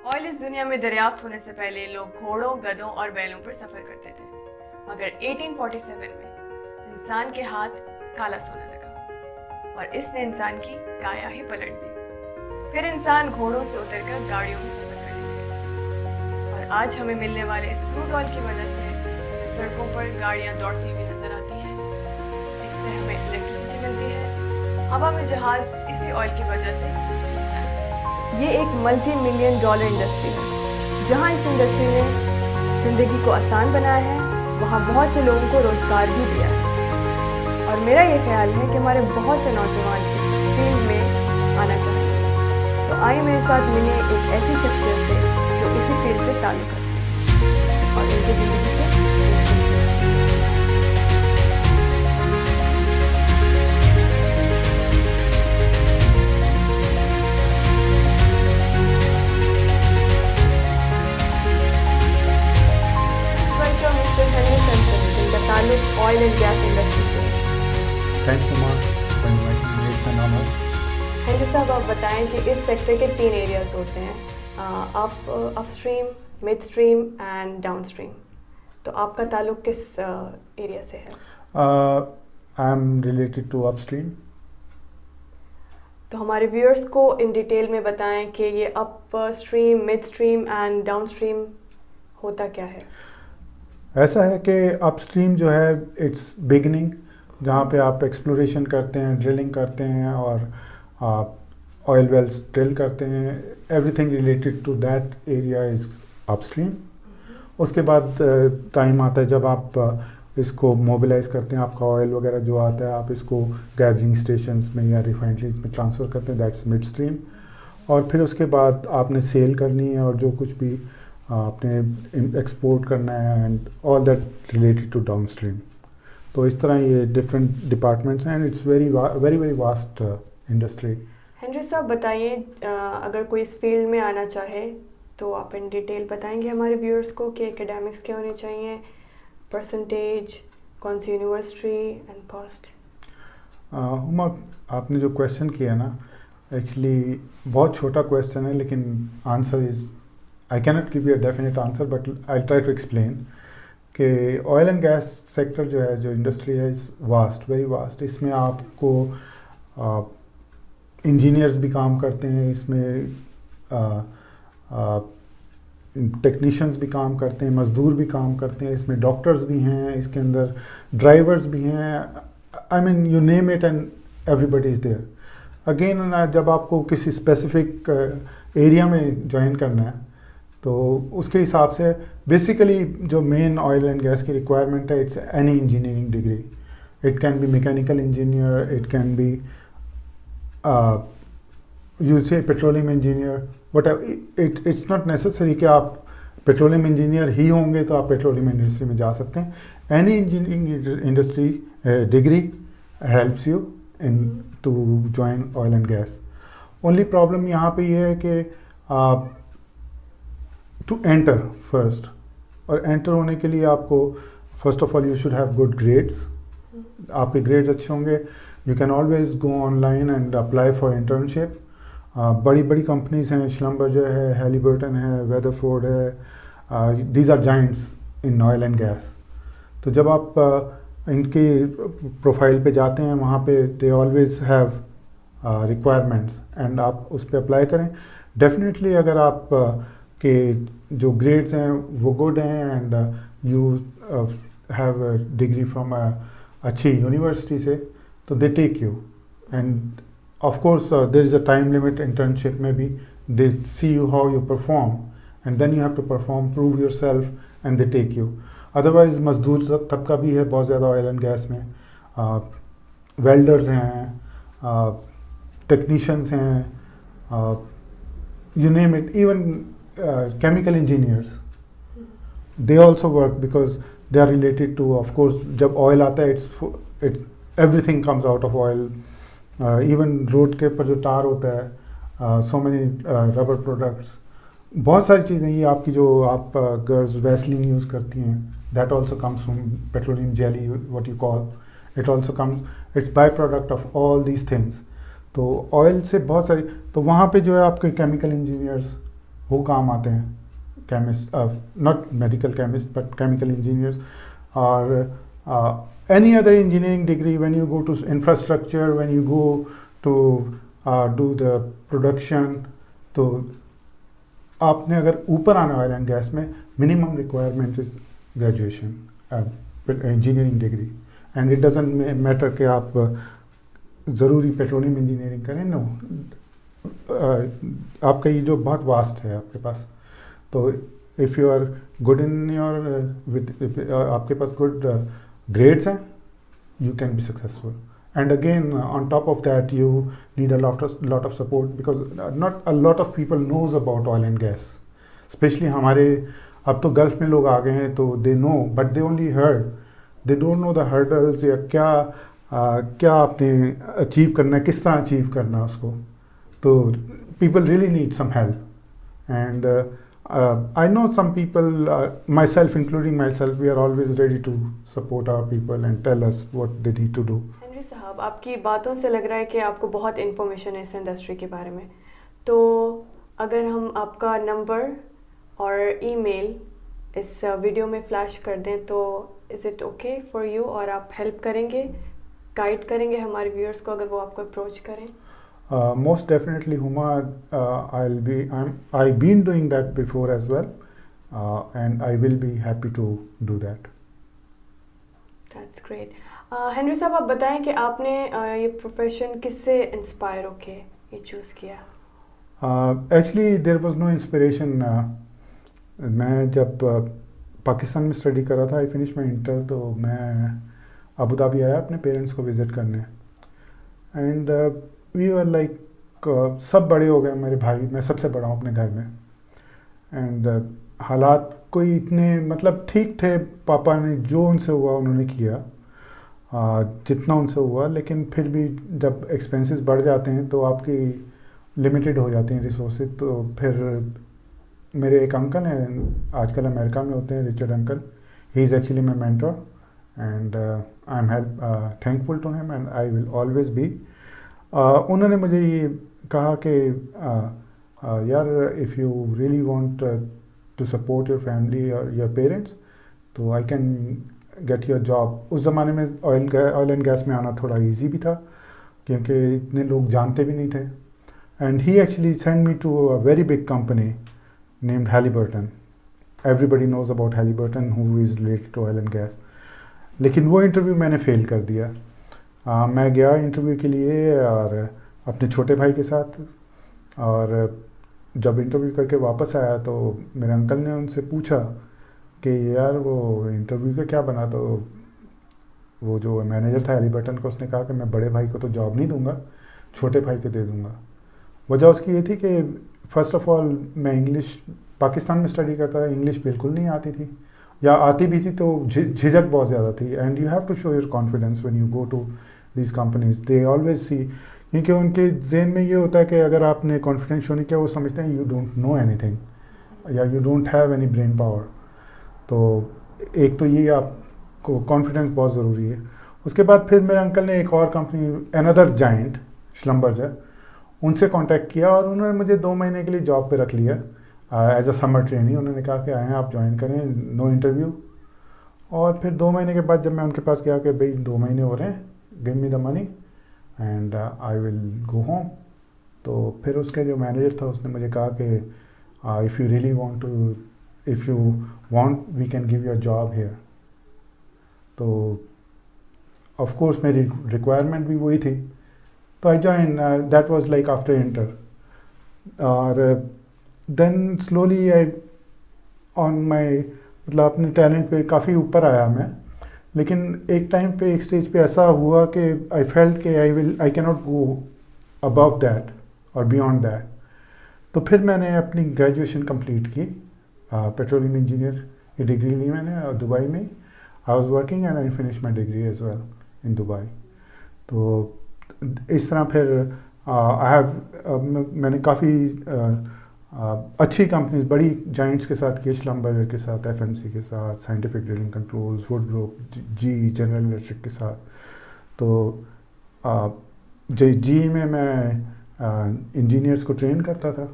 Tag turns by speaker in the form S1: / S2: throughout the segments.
S1: Oil इस दुनिया में दरियाफ्त होने से पहले लोग घोड़ों, गधों और बैलों पर सफर करते थे, मगर 1847 में इंसान के हाथ काला सोना लगा और इसने इंसान की काया ही पलट दी। फिर इंसान घोड़ों से उतरकर गाड़ियों में सफर करने लगे और आज हमें मिलने वाले इस क्रूड ऑयल की वजह से सड़कों पर गाड़ियां दौड़ती हुई नजर आती हैं। इससे हमें इलेक्ट्रिसिटी मिलती है। हवा में जहाज इसी ऑयल की वजह से घूमता है। ये एक मल्टी मिलियन डॉलर इंडस्ट्री है। जहाँ इस इंडस्ट्री ने ज़िंदगी को आसान बनाया है, वहाँ बहुत से लोगों को रोज़गार भी दिया है। और मेरा ये ख्याल है कि हमारे बहुत से नौजवान इस फील्ड में आना चाहेंगे। तो आइए मेरे साथ मिले एक ऐसी शख्सियत से जो इसी फील्ड से ताल्लुक़ रखते हैं और उनकी ज़िंदगी से। ताल्लुक ऑयल एंड गैस इंडस्ट्री से।
S2: Thanks Uma for inviting me, it's an honour.
S1: Henry साहब, आप बताएं कि इस सेक्टर के 3 एरियाज होते हैं, upstream, midstream and downstream. तो आपका ताल्लुक किस एरिया से है?
S2: I am related to upstream.
S1: तो हमारे व्यूअर्स को इन डिटेल में बताएं कि ये upstream, midstream and downstream होता क्या है?
S2: ऐसा है कि अपस्ट्रीम जो है इट्स बिगनिंग, जहाँ पे आप एक्सप्लोरेशन करते हैं, ड्रिलिंग करते हैं और आप ऑयल वेल्स ड्रिल करते हैं। Everything related to that area is upstream. उसके बाद टाइम आता है जब आप इसको मोबिलाइज करते हैं, आपका ऑयल वगैरह जो आता है आप इसको गैदरिंग स्टेशंस में या रिफाइनरीज में ट्रांसफ़र करते हैं, दैट्स मिड स्ट्रीम। और फिर उसके बाद आपने सेल करनी है और जो कुछ भी आपने एक्सपोर्ट करना है and all that related to downstream. तो इस तरह ये डिफरेंट डिपार्टमेंट्स हैं and it's very very vast industry.
S1: Henry साहब बताइए, अगर कोई इस फील्ड में आना चाहे तो आप इन डिटेल बताएंगे हमारे व्यूअर्स को कि एकेडमिक्स क्या होने चाहिए, परसेंटेज, कौन सी यूनिवर्सिटी एंड कॉस्ट?
S2: हुमा, आपने जो क्वेश्चन किया ना, एक्चुअली बहुत छोटा क्वेश्चन है, लेकिन answer is I cannot give you a definite answer, but I'll try to explain कि ऑयल एंड गैस सेक्टर जो है, जो इंडस्ट्री है, इज़ वास्ट, वेरी वास्ट। इसमें आपको इंजीनियर्स भी काम करते हैं, इसमें टेक्नीशियंस भी काम करते हैं, मज़दूर भी काम करते हैं, इसमें डॉक्टर्स भी हैं, इसके अंदर ड्राइवर्स भी हैं। I mean you name it and everybody is there. Again जब आपको किसी स्पेसिफिक एरिया में ज्वाइन करना है तो उसके हिसाब से बेसिकली जो मेन ऑयल एंड गैस की रिक्वायरमेंट है, it's any engineering degree. It can be mechanical engineer, it can be you say petroleum engineer, but it's not necessary कि आप पेट्रोलियम इंजीनियर ही होंगे तो आप पेट्रोलियम इंडस्ट्री में जा सकते हैं। Any engineering industry degree helps you in to join oil and gas. Only problem यहाँ पे ये है कि टू एंटर फर्स्ट, और एंटर होने के लिए आपको first of all you should have good grades. आपके ग्रेड्स अच्छे होंगे, you can always go online and apply for internship. बड़ी बड़ी कंपनीज हैं, श्लम्बर्जर है, हैलिबर्टन है, वेदरफोर्ड है, these are giants in oil and gas. तो जब आप इनके प्रोफाइल पे जाते हैं, वहाँ पे they always have requirements and आप उस पर अप्लाई करें। डेफिनेटली अगर आप के जो ग्रेड्स हैं वो गुड हैं and you have degree from अच्छी यूनिवर्सिटी से, तो they take you. And of course there is a time limit internship में भी। They see you how you perform and then you have to perform, prove your self and they take you. Otherwise मजदूर तबका भी है बहुत ज़्यादा oil and gas में। Welders हैं, टेक्नीशियंस हैं, you name it, even chemical engineers, they also work because they are related to, of course, जब oil आता है it's everything comes out of oil. Even road के ऊपर जो tar होता है, so many rubber products, बहुत सारी चीज़ें, ये आपकी जो आप गर्ल्स वैसलीन यूज़ करती हैं, that also comes from petroleum jelly, what you call it, also comes, it's by product of all these things. तो ऑयल से बहुत सारी, तो वहाँ पे जो है आपके केमिकल इंजीनियर्स वो काम आते हैं, chemist, not medical chemist but chemical engineers, और any other engineering degree. When you go to infrastructure, when you go to do the production, तो आपने अगर ऊपर आना ऑयल एंड गैस में, minimum requirement is graduation, engineering degree, and it doesn't matter कि आप ज़रूरी पेट्रोलियम इंजीनियरिंग करें, नो, आपका ये जो बहुत वास्ट है आपके पास, तो if you are good in your with, आपके पास गुड grades हैं, you can be successful. And again, on top of that, you need a lot of support, because not a lot of people knows about oil and gas, especially हमारे अब तो gulf में लोग आ गए हैं, तो they know, but they only heard, they don't know the hurdles, या क्या आपने अचीव करना है, किस तरह अचीव करना है उसको, तो people really need some help. And I know some people, myself including myself, we are always ready to support our people and tell us what they need to do.
S1: Henry साहब, आपकी बातों से लग रहा है कि आपको बहुत इन्फॉर्मेशन है इस इंडस्ट्री के बारे में, तो अगर हम आपका नंबर और ईमेल इस वीडियो में फ्लैश कर दें तो is it okay for you, और आप हेल्प करेंगे, गाइड करेंगे हमारे व्यूअर्स को अगर वो आपको अप्रोच करें?
S2: Most definitely, Huma. I've been doing that before as well, and I will be happy to do that.
S1: That's great. Henry साहब, आप बताएं कि आपने ये प्रोफेशन किससे इंस्पायर होके ये चूज़ किया?
S2: Actually, there was no inspiration. मैं जब पाकिस्तान में स्टडी कर रहा था, आई फिनिश माई इंटर, तो मैं अबू धाबी आया अपने पेरेंट्स को विज़िट करने, एंड वी वर लाइक, सब बड़े हो गए मेरे भाई, मैं सबसे बड़ा हूँ अपने घर में, एंड हालात कोई इतने मतलब ठीक थे, पापा ने जो उनसे हुआ उन्होंने किया, जितना उनसे हुआ, लेकिन फिर भी जब एक्सपेंसेस बढ़ जाते हैं तो आपकी लिमिटेड हो जाती हैं रिसोर्सेज, तो फिर मेरे एक अंकल हैं, आजकल अमेरिका में होते हैं, Richard uncle, he is actually my mentor, and I am thankful to him and I will always be. उन्होंने मुझे ये कहा कि यार, if you really want to support your family और योर पेरेंट्स, तो I can get your job. उस ज़माने में ऑयल एंड गैस में आना थोड़ा इजी भी था, क्योंकि इतने लोग जानते भी नहीं थे, and he actually send me to a very big company named Halliburton. Everybody knows about Halliburton who is related to oil and gas. लेकिन वो इंटरव्यू मैंने फ़ेल कर दिया। मैं गया इंटरव्यू के लिए और अपने छोटे भाई के साथ, और जब इंटरव्यू करके वापस आया तो मेरे अंकल ने उनसे पूछा कि यार वो इंटरव्यू का क्या बना, तो वो जो मैनेजर था Halliburton को, उसने कहा कि मैं बड़े भाई को तो जॉब नहीं दूंगा, छोटे भाई को दे दूंगा। वजह उसकी ये थी कि फ़र्स्ट ऑफ़ ऑल मैं इंग्लिश पाकिस्तान में स्टडी करता था, इंग्लिश बिल्कुल नहीं आती थी, या आती भी थी तो झिझक बहुत ज़्यादा थी, and you have to show your confidence when you go to these companies, they always see, क्योंकि उनके जहन में ये होता है कि अगर आपने कॉन्फिडेंस शो नहीं किया, वो समझते हैं यू डोंट नो एनीथिंग या you don't have any brain power. तो एक तो ये आपको कॉन्फिडेंस बहुत ज़रूरी है। उसके बाद फिर मेरे अंकल ने एक और कंपनी, अनदर जाइंट श्लम्बर्जर, उनसे कांटेक्ट किया, और उन्होंने मुझे 2 महीने के लिए जॉब पे रख लिया एज अ समर ट्रेनी। उन्होंने कहा कि आएँ आप ज्वाइन करें, नो इंटरव्यू। और फिर 2 महीने के बाद जब मैं उनके पास गया कि भाई 2 महीने हो रहे हैं, give me the money and I will go home, तो फिर उसके जो मैनेजर था उसने मुझे कहा कि if you really want to, if you want we can give you a job here. तो ऑफ कोर्स मेरी रिक्वायरमेंट भी वही थी, तो I join, that was like after inter, और then slowly I on my, मतलब अपने टैलेंट पे काफ़ी ऊपर आया मैं, लेकिन एक टाइम पे एक स्टेज पे ऐसा हुआ कि आई फेल्ट कि I can not go above that और बियॉन्ड दैट। तो फिर मैंने अपनी ग्रेजुएशन कंप्लीट की, पेट्रोलियम इंजीनियर की डिग्री ली मैंने दुबई में। I was working and I finish my degree as well in Dubai. तो इस तरह फिर आई हैव, मैंने काफ़ी अच्छी कंपनीज, बड़ी जाइंट्स के साथ किया, श्लम्बर्जर के साथ, एफएमसी के साथ, साइंटिफिक ड्रिलिंग कंट्रोल्स, वुडरोक, जी, जनरल इलेक्ट्रिक के साथ। तो जी में मैं इंजीनियर्स को ट्रेन करता था,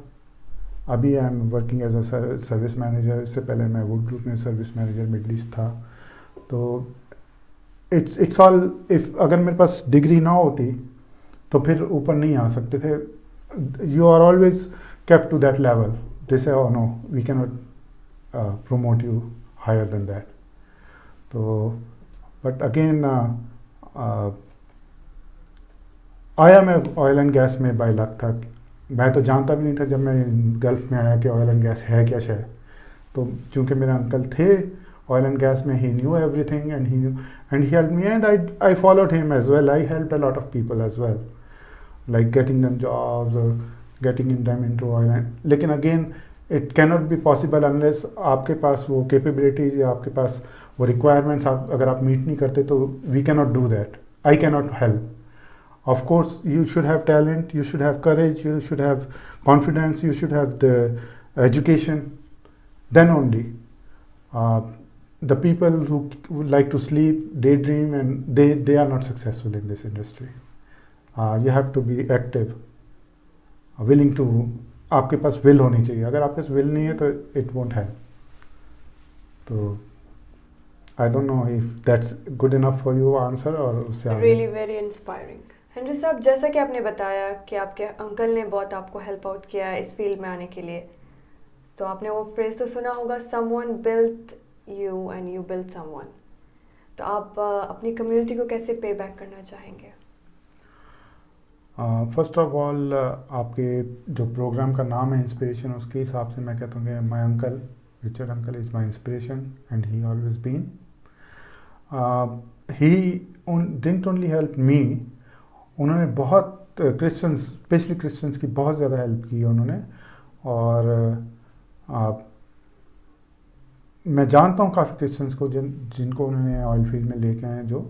S2: अभी I am working as a service manager. इससे पहले मैं वुड ग्रुप में सर्विस मैनेजर मिडल ईस्ट था. तो इट्स ऑल, इफ अगर मेरे पास डिग्री ना होती तो फिर ऊपर नहीं आ सकते थे. You are always kept to that level. They say no we can not promote you higher than that. So, but again, I am a oil and gas में by luck था. मैं तो जानता भी नहीं था जब मैं गल्फ में आया कि ऑयल एंड गैस है क्या शय. तो चूँकि मेरे अंकल थे ऑयल एंड गैस में, he knew everything and he helped me, and I followed him as well. I helped a lot of people as well, like getting them jobs or getting them into oil. लेकिन again it cannot be possible unless आपके पास वो capabilities या आपके पास वो requirements अगर आप meet नहीं करते तो we cannot do that. I cannot help. Of course, you should have talent, you should have courage, you should have confidence, you should have the education. Then only the people who like to sleep, daydream, and they are not successful in this industry. You have to be active, willing to. आपके पास will होनी चाहिए. अगर आपके पास will नहीं है तो it won't help. तो I don't know if that's good enough for you answer और उससे आगे.
S1: Really very inspiring. हेनरी साहब, जैसा कि आपने बताया कि आपके अंकल ने बहुत आपको हेल्प आउट किया इस फील्ड में आने के लिए, तो आपने वो फ्रेज तो सुना होगा, someone built you and you built someone. तो आप अपनी कम्युनिटी को कैसे पे बैक करना चाहेंगे?
S2: फर्स्ट ऑफ ऑल आपके जो प्रोग्राम का नाम है इंस्पिरेशन, उसके हिसाब से मैं कहता हूँ कि my uncle Richard uncle is my inspiration and he always been. He didn't only help me, उन्होंने बहुत क्रिश्चियंस, स्पेशली क्रिश्चियंस की बहुत ज़्यादा हेल्प की उन्होंने. और मैं जानता हूँ काफ़ी क्रिश्चियंस को जिनको उन्होंने ऑयल फील्ड में लेके आए जो.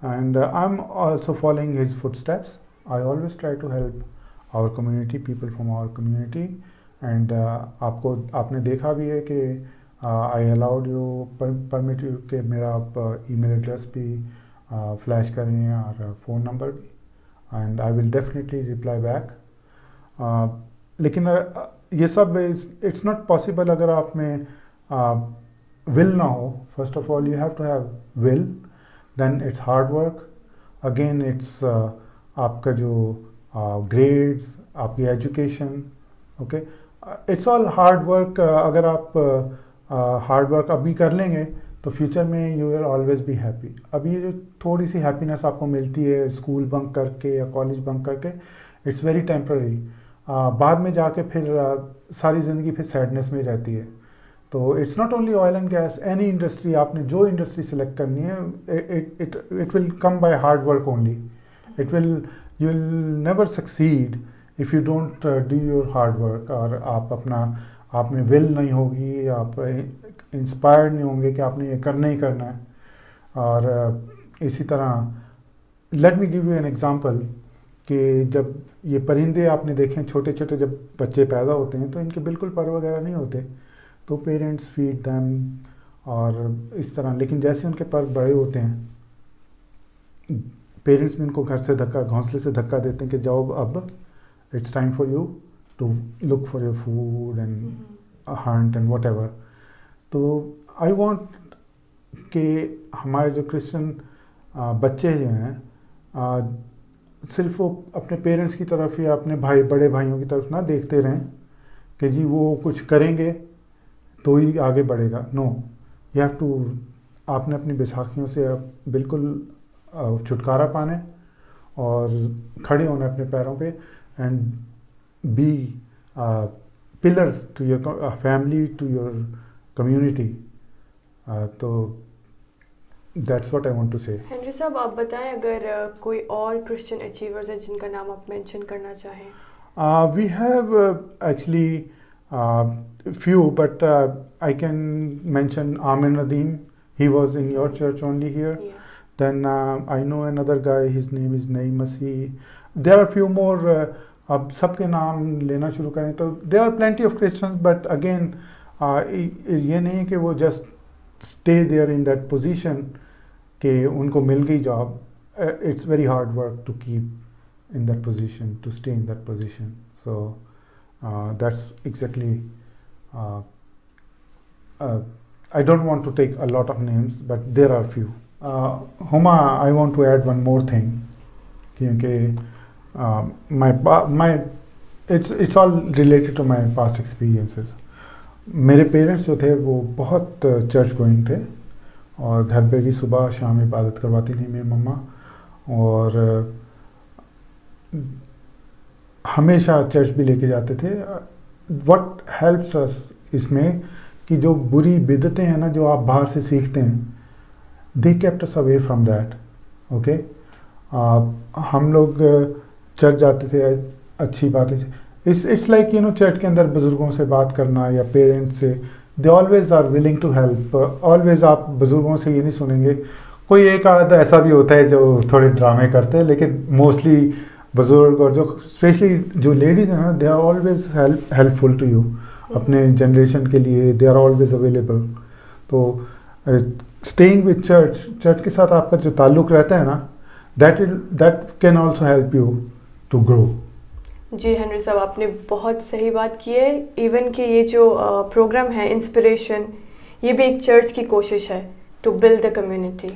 S2: And I am also following his footsteps. I always try to help our community, people from our community, and आपने देखा भी है कि I allowed you, permit you कि मेरा आप email address भी फ्लैश करें और फ़ोन नंबर भी, and I will definitely reply back. लेकिन ये सब it's not possible अगर आप में will ना हो. First of all you have to have will, then it's hard work, again it's आपका जो ग्रेड्स, आपकी education, okay, it's all hard work. अगर आप हार्ड वर्क अभी कर लेंगे तो फ्यूचर में you will always be happy. अभी जो थोड़ी सी हैप्पीनेस आपको मिलती है स्कूल बंक करके या कॉलेज बंक करके, इट्स वेरी टेम्पररी. बाद में जाके फिर सारी ज़िंदगी फिर सैडनेस में रहती है. तो it's not only oil and gas, any industry, आपने जो इंडस्ट्री सेलेक्ट करनी है, it will come by hard work only. You will never succeed if you don't do your hard work. और आप में will नहीं होगी, आप inspired नहीं होंगे कि आपने ये करना ही करना है. और इसी तरह let me give you an example कि जब ये परिंदे आपने देखे छोटे छोटे जब बच्चे पैदा होते हैं तो इनके बिल्कुल पर वगैरह नहीं होते, तो पेरेंट्स फीड देम और इस तरह. लेकिन जैसे उनके पर बड़े होते हैं, पेरेंट्स भी उनको घर से घोंसले से धक्का देते हैं कि जाओ अब it's time for you to look for your food and hunt and whatever. तो आई वॉन्ट कि हमारे जो क्रिश्चियन बच्चे जो हैं सिर्फ वो अपने पेरेंट्स की तरफ या अपने बड़े भाइयों की तरफ ना देखते रहें कि जी वो कुछ करेंगे तो ही आगे बढ़ेगा. नो, यू हैव टू, आपने अपनी बैसाखियों से बिल्कुल छुटकारा पाने और खड़े होना अपने पैरों पे and be pillar to your family, to your community. तो that's what I want to say.
S1: Henry साहब, आप बताएं अगर कोई और क्रिश्चियन अचीवर्स हैं जिनका नाम आप मेंशन करना चाहें.
S2: We have actually few, but I can mention Amir Nadeem. He was in your church only here.
S1: Yeah.
S2: Then I know another guy, his name is Naeem Masih. There are few more. अब सबके नाम लेना शुरू करें तो there are plenty of Christians, but again ये नहीं है कि वो just stay there in that position कि उनको मिल गई job. It's very hard work to keep in that position, to stay in that position. So That's exactly. I don't want to take a lot of names, but there are few. Huma, I want to add one more thing. क्योंकि it's all related to my past experiences. मेरे parents जो थे वो बहुत church going थे और घर पे भी सुबह शाम इबादत करवाती थी मेरी मम्मा, और हमेशा चर्च भी लेके जाते थे. व्हाट हेल्प्स अस इसमें कि जो बुरी बिदतें हैं ना जो आप बाहर से सीखते हैं, they kept us away from that. Okay, हम लोग चर्च जाते थे, अच्छी बात है. इट्स लाइक चर्च के अंदर बुज़ुर्गों से बात करना या पेरेंट्स से, they always are willing to help. Always आप बुज़ुर्गों से ये नहीं सुनेंगे. कोई एक आधा ऐसा भी होता है जो थोड़े ड्रामे करते हैं, लेकिन मोस्टली बुज़ुर्ग और जो स्पेशली जो लेडीज़ हैं ना, they are always helpful to you. अपने जनरेशन के लिए दे आर ऑलवेज अवेलेबल. तो स्टेइंग विद चर्च के साथ आपका जो ताल्लुक़ रहता है ना, that can also help you to grow.
S1: जी हेनरी साहब, आपने बहुत सही बात की है. इवन कि ये जो प्रोग्राम है इंस्पिरेशन, ये भी एक चर्च की कोशिश है to build the community.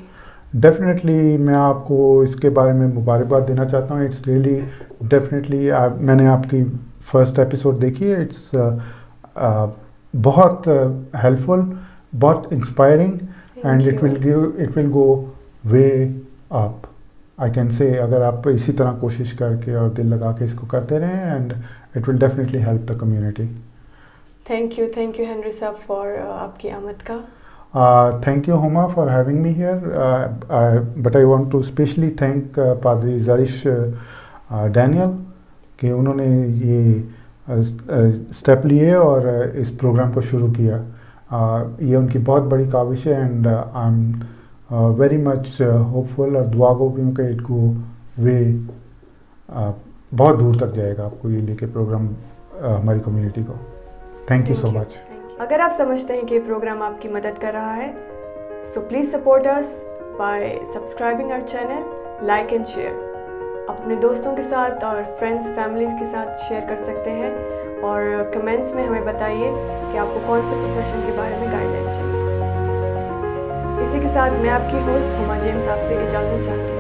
S2: Definitely मैं आपको इसके बारे में मुबारकबाद देना चाहता हूँ. इट्स रियली डेफिनेटली, मैंने आपकी फर्स्ट एपिसोड देखी है. इट्स बहुत हेल्पफुल, बहुत inspiring, and it will go way up. I can say अगर आप इसी तरह कोशिश करके और दिल लगा के इसको करते रहें, and it will definitely help the community.
S1: Thank you Henry साहब फॉर आपकी आमद का.
S2: Thank you, Huma, for having me here. But I want to specially thank Padri Zarish Daniel कि उन्होंने ये स्टेप लिए और इस प्रोग्राम को शुरू किया. ये उनकी बहुत बड़ी काविश है, and I am very much hopeful, और दुआ गो भी हूँ कि इट गो वे बहुत दूर तक जाएगा आपको ये लेके प्रोग्राम हमारी कम्युनिटी को. Thank you so much.
S1: अगर आप समझते हैं कि ये प्रोग्राम आपकी मदद कर रहा है, so please support us by subscribing our channel, like and share. अपने दोस्तों के साथ और फ्रेंड्स फैमिली के साथ शेयर कर सकते हैं, और कमेंट्स में हमें बताइए कि आपको कौन से प्रोफेशन के बारे में गाइडलाइन चाहिए. इसी के साथ मैं आपकी होस्ट हुमा जेम्स आपसे इजाज़त चाहती हूँ.